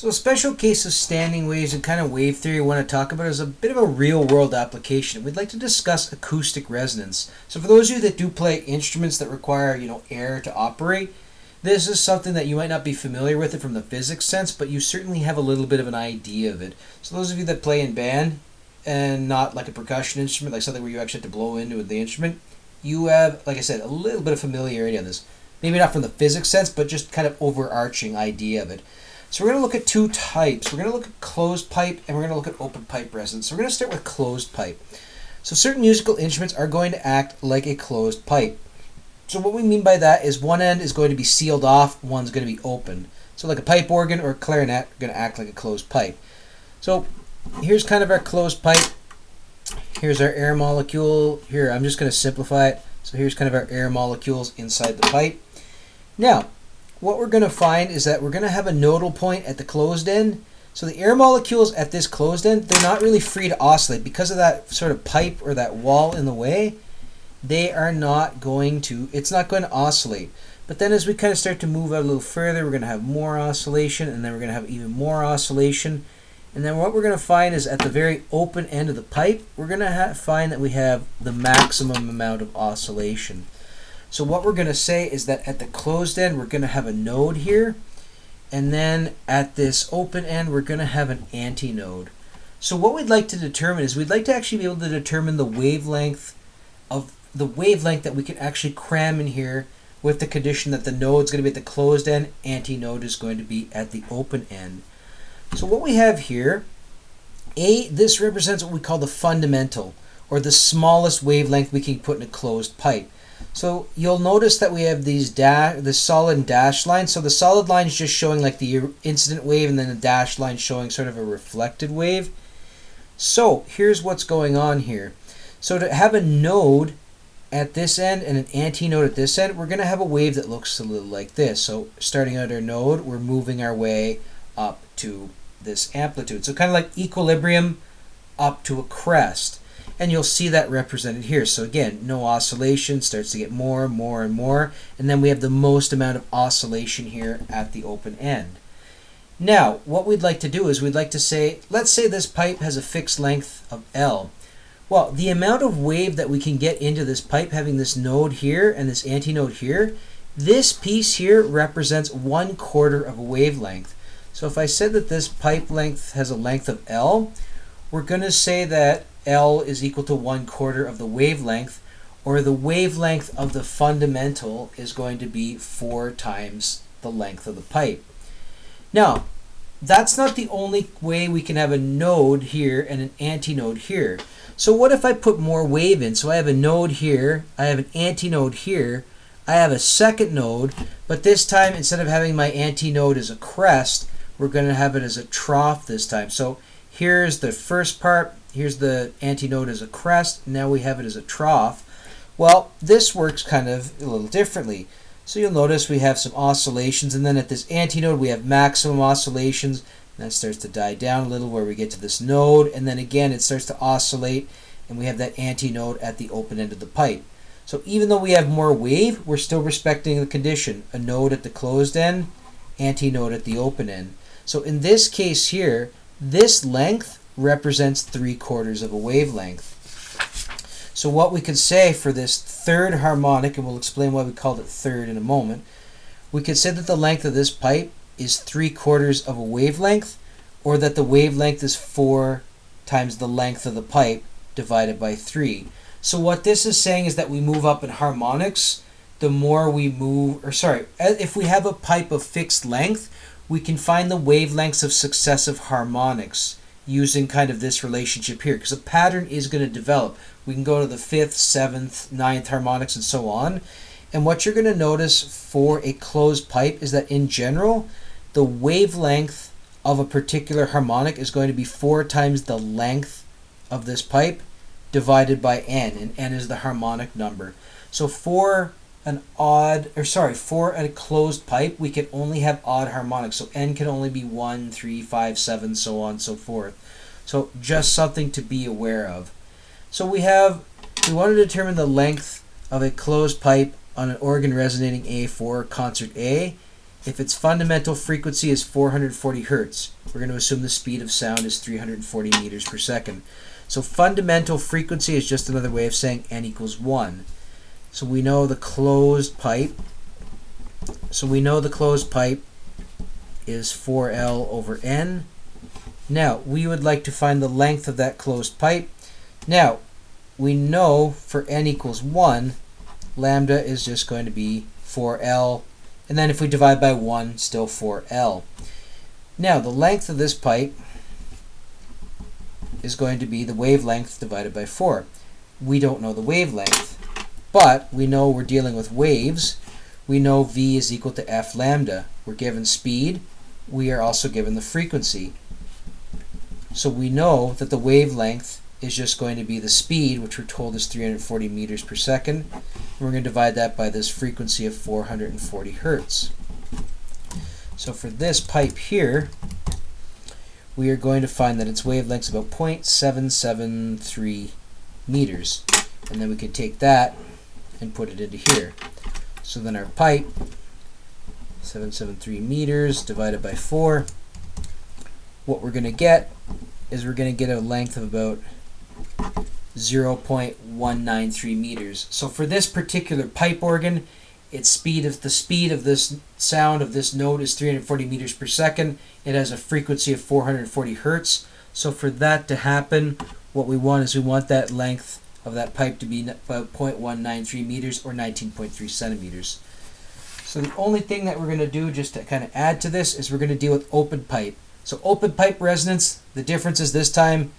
So a special case of standing waves and kind of wave theory I want to talk about is a bit of a real-world application. We'd like to discuss acoustic resonance. So for those of you that do play instruments that require, air to operate, this is something that you might not be familiar with it from the physics sense, but you certainly have a little bit of an idea of it. So those of you that play in band and not like a percussion instrument, like something where you actually have to blow into the instrument, you have, like I said, a little bit of familiarity on this. Maybe not from the physics sense, but just kind of overarching idea of it. So we're going to look at two types. We're going to look at closed pipe and we're going to look at open pipe resonance. So we're going to start with closed pipe. So certain musical instruments are going to act like a closed pipe. So what we mean by that is one end is going to be sealed off, one's going to be open. So like a pipe organ or a clarinet are going to act like a closed pipe. So here's kind of our closed pipe. Here's our air molecule. Here, I'm just going to simplify it. So here's kind of our air molecules inside the pipe. Now, what we're going to find is that we're going to have a nodal point at the closed end. So the air molecules at this closed end, they're not really free to oscillate. Because of that sort of pipe or that wall in the way, they are not going to, it's not going to oscillate. But then as we kind of start to move out a little further, we're going to have more oscillation, and then we're going to have even more oscillation. And then what we're going to find is at the very open end of the pipe, we're going to find that we have the maximum amount of oscillation. So what we're going to say is that at the closed end, we're going to have a node here. And then at this open end, we're going to have an antinode. So what we'd like to determine is we'd like to actually be able to determine the wavelength that we can actually cram in here with the condition that the node is going to be at the closed end, antinode is going to be at the open end. So what we have here, this represents what we call the fundamental, or the smallest wavelength we can put in a closed pipe. So you'll notice that we have these the solid dashed lines. So the solid line is just showing like the incident wave, and then the dashed line showing sort of a reflected wave. So here's what's going on here. So to have a node at this end and an antinode at this end, we're going to have a wave that looks a little like this. So starting at our node, we're moving our way up to this amplitude. So kind of like equilibrium up to a crest. And you'll see that represented here. So again, no oscillation, starts to get more, more, and more. And then we have the most amount of oscillation here at the open end. Now, what we'd like to do is we'd like to say, let's say this pipe has a fixed length of L. Well, the amount of wave that we can get into this pipe, having this node here and this antinode here, this piece here represents 1/4 of a wavelength. So if I said that this pipe length has a length of L, we're going to say that L is equal to 1/4 of the wavelength, or the wavelength of the fundamental is going to be 4 times the length of the pipe. Now, that's not the only way we can have a node here and an antinode here. So what if I put more wave in? So I have a node here, I have an antinode here, I have a second node, but this time instead of having my antinode as a crest, we're going to have it as a trough this time. So here's the first part, here's the antinode as a crest, now we have it as a trough. Well, this works kind of a little differently. So you'll notice we have some oscillations, and then at this antinode we have maximum oscillations, and that starts to die down a little where we get to this node, and then again it starts to oscillate, and we have that antinode at the open end of the pipe. So even though we have more wave, we're still respecting the condition, a node at the closed end, antinode at the open end. So in this case here, this length represents 3/4 of a wavelength. So what we could say for this third harmonic, and we'll explain why we called it third in a moment, we could say that the length of this pipe is 3/4 of a wavelength, or that the wavelength is 4 times the length of the pipe divided by 3. So what this is saying is that we move up in harmonics, the more we move, or sorry, if we have a pipe of fixed length, we can find the wavelengths of successive harmonics using kind of this relationship here, because a pattern is going to develop. We can go to the 5th, 7th, 9th harmonics and so on. And what you're going to notice for a closed pipe is that in general, the wavelength of a particular harmonic is going to be 4 times the length of this pipe divided by n, and n is the harmonic number. So for a closed pipe, we can only have odd harmonics. So n can only be 1, 3, 5, 7, so on and so forth. So just something to be aware of. So we want to determine the length of a closed pipe on an organ resonating A4 concert A. if its fundamental frequency is 440 hertz, we're going to assume the speed of sound is 340 meters per second. So fundamental frequency is just another way of saying n equals 1. So we know the closed pipe. So we know the closed pipe is 4L over N. Now, we would like to find the length of that closed pipe. Now, we know for n equals 1, lambda is just going to be 4L. And then if we divide by 1, still 4L. Now, the length of this pipe is going to be the wavelength divided by 4. We don't know the wavelength, but we know we're dealing with waves. We know V is equal to F lambda. We're given speed. We are also given the frequency. So we know that the wavelength is just going to be the speed, which we're told is 340 meters per second. And we're going to divide that by this frequency of 440 hertz. So for this pipe here, we are going to find that its wavelength is about 0.773 meters. And then we can take that and put it into here. So then our pipe, 773 meters divided by 4, what we're going to get is we're going to get a length of about 0.193 meters. So for this particular pipe organ, its speed of the speed of this sound of this note is 340 meters per second. It has a frequency of 440 hertz. So for that to happen, what we want is we want that length of that pipe to be about 0.193 meters or 19.3 centimeters. So the only thing that we're going to do just to kind of add to this is we're going to deal with open pipe. So open pipe resonance, the difference is this time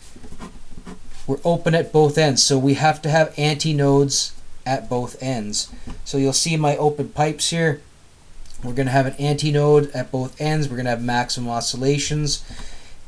we're open at both ends. So we have to have antinodes at both ends. So you'll see my open pipes here. We're going to have an antinode at both ends. We're going to have maximum oscillations.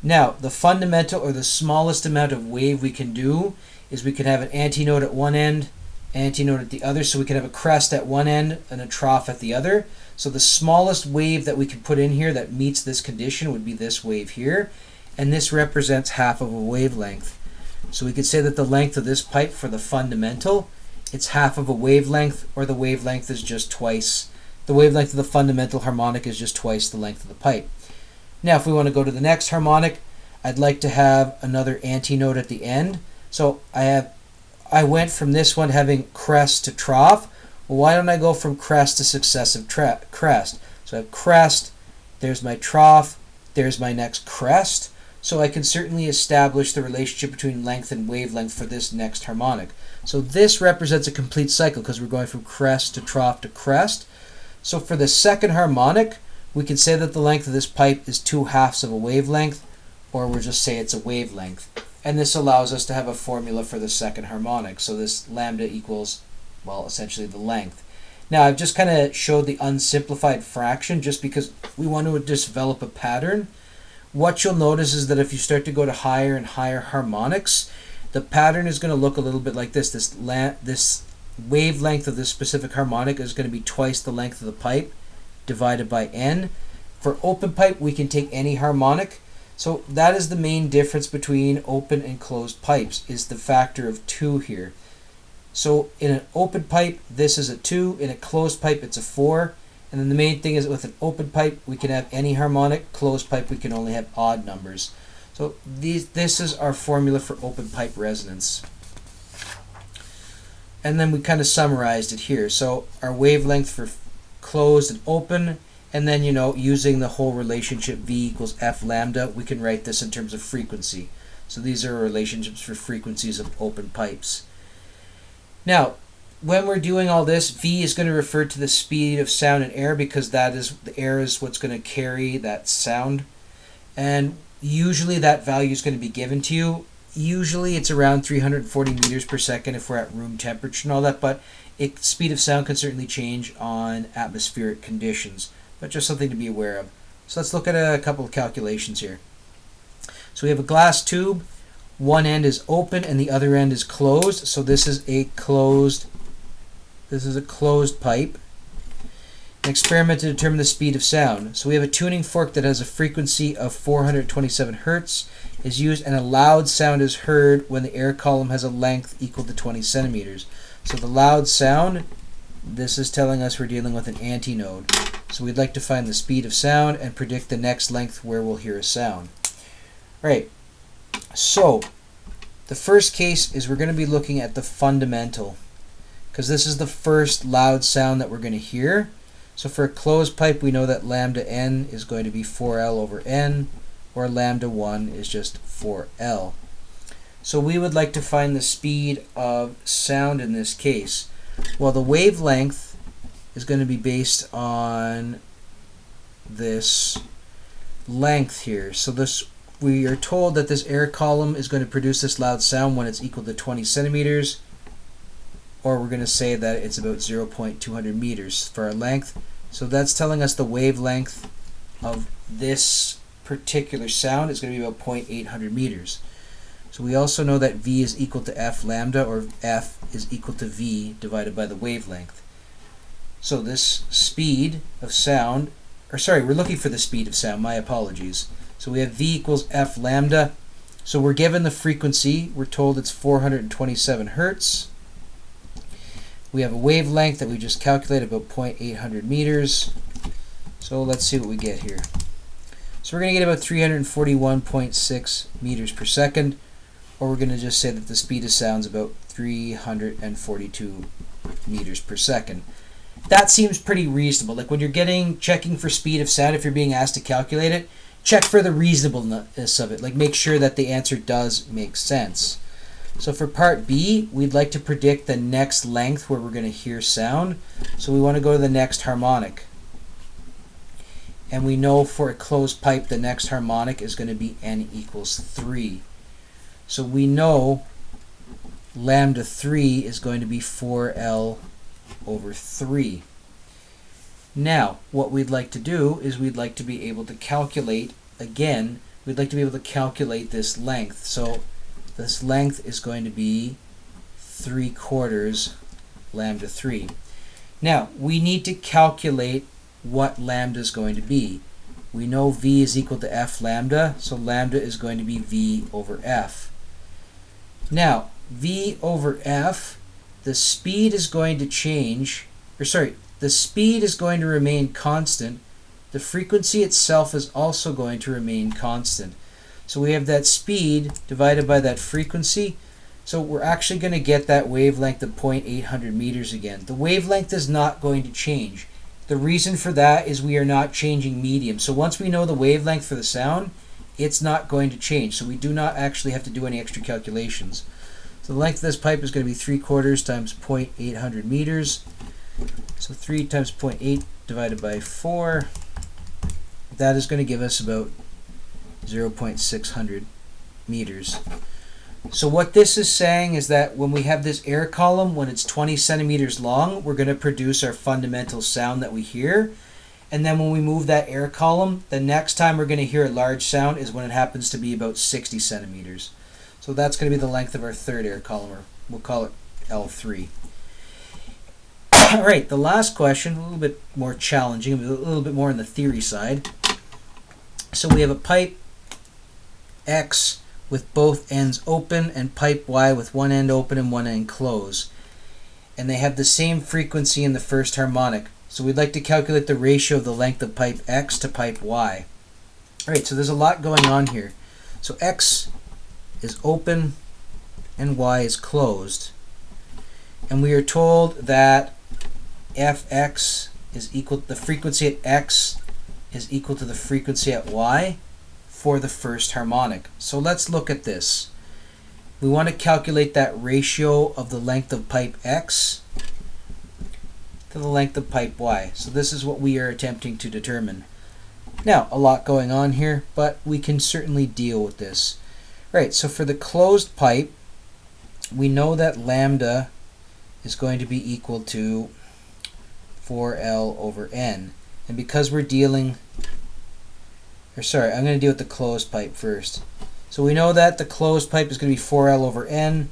Now, the fundamental or the smallest amount of wave we can do is we can have an antinode at one end, antinode at the other. So we can have a crest at one end and a trough at the other. So the smallest wave that we can put in here that meets this condition would be this wave here. And this represents half of a wavelength. So we could say that the length of this pipe for the fundamental, it's half of a wavelength, or the wavelength is just twice. The wavelength of the fundamental harmonic is just twice the length of the pipe. Now, if we want to go to the next harmonic, I'd like to have another antinode at the end. So I went from this one having crest to trough. Well, why don't I go from crest to successive crest? So I have crest, there's my trough, there's my next crest. So I can certainly establish the relationship between length and wavelength for this next harmonic. So this represents a complete cycle because we're going from crest to trough to crest. So for the second harmonic, we can say that the length of this pipe is 2/2 of a wavelength, or we'll just say it's a wavelength. And this allows us to have a formula for the second harmonic. So this lambda equals, well, essentially the length. Now I've just kind of showed the unsimplified fraction just because we want to develop a pattern. What you'll notice is that if you start to go to higher and higher harmonics, the pattern is going to look a little bit like this. This wavelength of this specific harmonic is going to be twice the length of the pipe divided by n. For open pipe, we can take any harmonic. So that is the main difference between open and closed pipes, is the factor of 2 here. So in an open pipe, this is a 2. In a closed pipe, it's a 4. And then the main thing is with an open pipe, we can have any harmonic. Closed pipe, we can only have odd numbers. So this is our formula for open pipe resonance. And then we kind of summarized it here. So our wavelength for closed and open, and then, you know, using the whole relationship V equals F lambda, we can write this in terms of frequency. So these are relationships for frequencies of open pipes. Now, when we're doing all this, V is going to refer to the speed of sound and air because that is, the air is what's going to carry that sound. And usually that value is going to be given to you. Usually it's around 340 meters per second if we're at room temperature and all that, but speed of sound can certainly change on atmospheric conditions, but just something to be aware of. So let's look at a couple of calculations here. So we have a glass tube. One end is open and the other end is closed. So this is a closed pipe. An experiment to determine the speed of sound. So we have a tuning fork that has a frequency of 427 hertz is used, and a loud sound is heard when the air column has a length equal to 20 centimeters. So the loud sound, this is telling us we're dealing with an antinode. So we'd like to find the speed of sound and predict the next length where we'll hear a sound. All right, so the first case is we're going to be looking at the fundamental, because this is the first loud sound that we're going to hear. So for a closed pipe, we know that lambda n is going to be 4L over n, or lambda 1 is just 4L. So we would like to find the speed of sound in this case. Well, the wavelength is going to be based on this length here. So we are told that this air column is going to produce this loud sound when it's equal to 20 centimeters, or we're going to say that it's about 0.200 meters for our length. So that's telling us the wavelength of this particular sound is going to be about 0.800 meters. So we also know that V is equal to F lambda, or F is equal to V divided by the wavelength. So this speed of sound, or sorry, we're looking for the speed of sound, my apologies. So we have V equals F lambda. So we're given the frequency, we're told it's 427 hertz. We have a wavelength that we just calculated, about 0.800 meters. So let's see what we get here. So we're going to get about 341.6 meters per second, or we're going to just say that the speed of sound is about 342 meters per second. That seems pretty reasonable. Like when you're checking for speed of sound, if you're being asked to calculate it, check for the reasonableness of it. Like make sure that the answer does make sense. So for part B, we'd like to predict the next length where we're going to hear sound. So we want to go to the next harmonic. And we know for a closed pipe, the next harmonic is going to be n equals 3. So we know lambda 3 is going to be 4L over 3. Now, what we'd like to do is we'd like to be able to calculate, again, we'd like to be able to calculate this length. So this length is going to be 3/4 lambda 3. Now, we need to calculate what lambda is going to be. We know V is equal to F lambda, so lambda is going to be V over F. Now, V over F, the speed is going to change, or sorry, the speed is going to remain constant. The frequency itself is also going to remain constant. So we have that speed divided by that frequency. So we're actually going to get that wavelength of 0.800 meters again. The wavelength is not going to change. The reason for that is we are not changing medium. So once we know the wavelength for the sound, it's not going to change. So we do not actually have to do any extra calculations. So the length of this pipe is going to be 3/4 times 0.800 meters. So 3 times 0.8 divided by 4. That is going to give us about 0.600 meters. So what this is saying is that when we have this air column, when it's 20 centimeters long, we're going to produce our fundamental sound that we hear. And then when we move that air column, the next time we're going to hear a large sound is when it happens to be about 60 centimeters. So that's going to be the length of our third air column, or we'll call it L3. All right, the last question, a little bit more challenging, a little bit more on the theory side. So we have a pipe X with both ends open and pipe Y with one end open and one end closed. And they have the same frequency in the first harmonic. So we'd like to calculate the ratio of the length of pipe X to pipe Y. All right, so there's a lot going on here. So X is open and Y is closed. And we are told that Fx is equal to the frequency at X is equal to the frequency at Y for the first harmonic. So let's look at this. We want to calculate that ratio of the length of pipe X to the length of pipe Y. So this is what we are attempting to determine. Now, a lot going on here, but we can certainly deal with this. Right, so for the closed pipe, we know that lambda is going to be equal to 4L over N. And because we're dealing, or sorry, I'm going to deal with the closed pipe first. So we know that the closed pipe is going to be 4L over N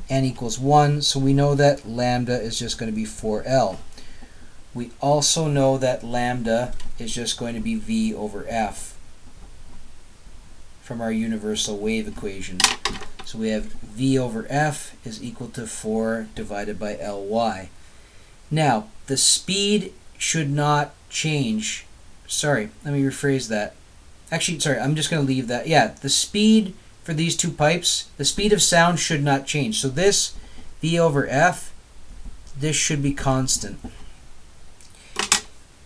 equals 1, so we know that lambda is just going to be 4L. We also know that lambda is just going to be V over F from our universal wave equation. So we have V over F is equal to 4 divided by Ly. Now, the speed should not change. Sorry, let me rephrase that. Actually, sorry, I'm just going to leave that. Yeah, the speed for these two pipes, the speed of sound should not change. So this V over F, this should be constant.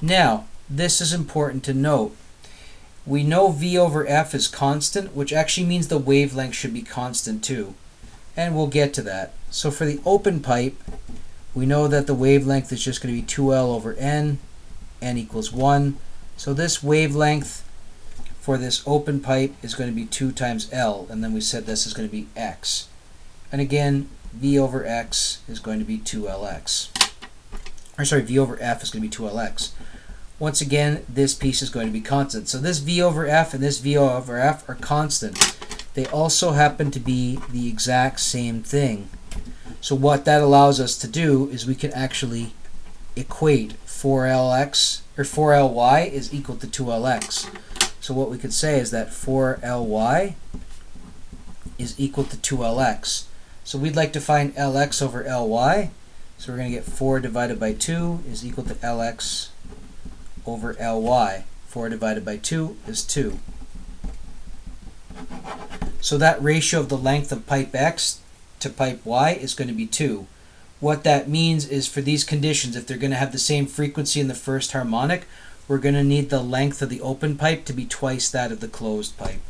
Now, this is important to note. We know V over F is constant, which actually means the wavelength should be constant too. And we'll get to that. So for the open pipe, we know that the wavelength is just going to be 2L over N equals 1. So this wavelength for this open pipe is going to be 2 times L, and then we said this is going to be X. And again, V over X is going to be 2LX. Or sorry, V over F is going to be 2LX. Once again, this piece is going to be constant. So this V over F and this V over F are constant. They also happen to be the exact same thing. So what that allows us to do is we can actually equate 4LX or 4LY is equal to 2LX. So what we could say is that 4LY is equal to 2LX. So we'd like to find LX over LY. So we're going to get 4 divided by 2 is equal to LX over LY. 4 divided by 2 is 2. So that ratio of the length of pipe X to pipe Y is going to be 2. What that means is for these conditions, if they're going to have the same frequency in the first harmonic, we're going to need the length of the open pipe to be twice that of the closed pipe.